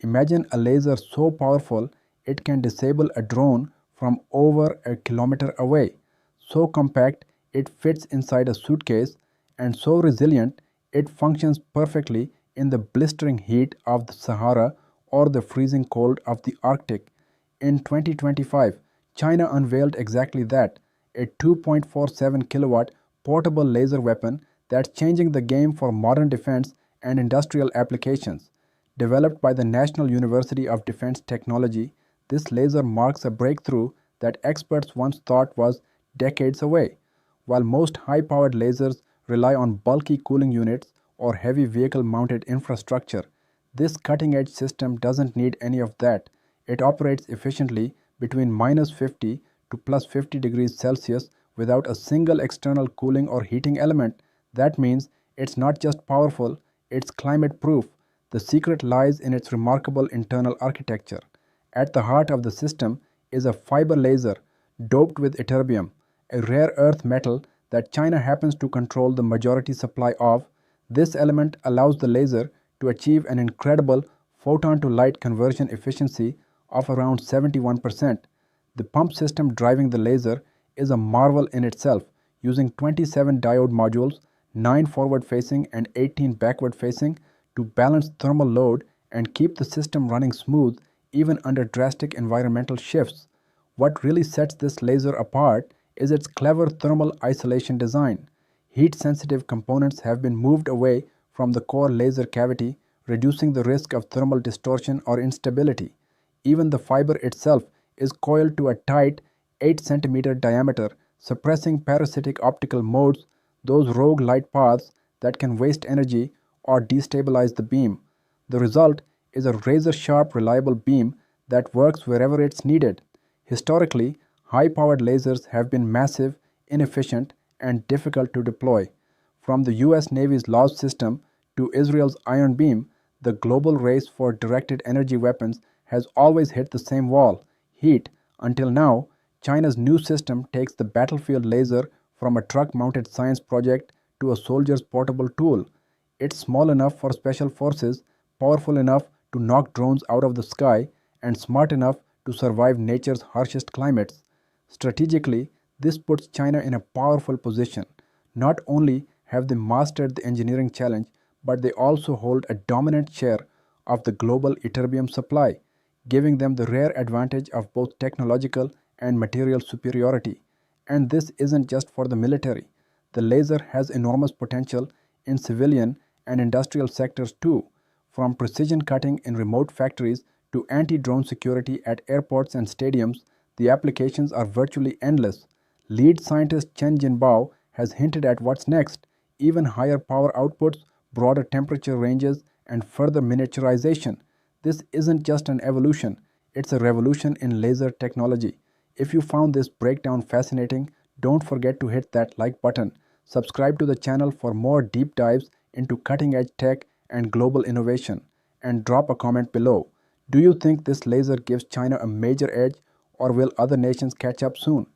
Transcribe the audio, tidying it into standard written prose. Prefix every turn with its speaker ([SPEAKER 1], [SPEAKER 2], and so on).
[SPEAKER 1] Imagine a laser so powerful it can disable a drone from over a kilometer away, so compact it fits inside a suitcase, and so resilient it functions perfectly in the blistering heat of the Sahara or the freezing cold of the Arctic. In 2025, China unveiled exactly that, a 2.47 kilowatt portable laser weapon that's changing the game for modern defense and industrial applications. Developed by the National University of Defense Technology, this laser marks a breakthrough that experts once thought was decades away. While most high powered lasers rely on bulky cooling units or heavy vehicle mounted infrastructure, this cutting edge system doesn't need any of that. It operates efficiently between -50 to +50 degrees Celsius without a single external cooling or heating element. That means it's not just powerful, it's climate proof. The secret lies in its remarkable internal architecture. At the heart of the system is a fiber laser doped with ytterbium, a rare earth metal that China happens to control the majority supply of. This element allows the laser to achieve an incredible photon to light conversion efficiency of around 71%. The pump system driving the laser is a marvel in itself, using 27 diode modules, 9 forward facing and 18 backward facing, to balance thermal load and keep the system running smooth even under drastic environmental shifts. What really sets this laser apart is its clever thermal isolation design. Heat-sensitive components have been moved away from the core laser cavity, reducing the risk of thermal distortion or instability. Even the fiber itself is coiled to a tight 8 cm diameter, suppressing parasitic optical modes, those rogue light paths that can waste energy or destabilize the beam. The result is a razor-sharp, reliable beam that works wherever it's needed. Historically, high-powered lasers have been massive, inefficient, and difficult to deploy. From the US Navy's LAWS system to Israel's Iron Beam, the global race for directed energy weapons has always hit the same wall: heat. Until now, China's new system takes the battlefield laser from a truck-mounted science project to a soldier's portable tool. It's small enough for special forces, powerful enough to knock drones out of the sky, and smart enough to survive nature's harshest climates. Strategically, this puts China in a powerful position. Not only have they mastered the engineering challenge, but they also hold a dominant share of the global ytterbium supply, giving them the rare advantage of both technological and material superiority. And this isn't just for the military. The laser has enormous potential in civilian and industrial sectors too, from precision cutting in remote factories to anti-drone security at airports and stadiums. The applications are virtually endless. Lead scientist Chen Jinbao has hinted at what's next: even higher power outputs, broader temperature ranges, and further miniaturization. This isn't just an evolution, it's a revolution in laser technology. If you found this breakdown fascinating, don't forget to hit that like button. Subscribe to the channel for more deep dives into cutting-edge tech and global innovation, and drop a comment below. Do you think this laser gives China a major edge, or will other nations catch up soon?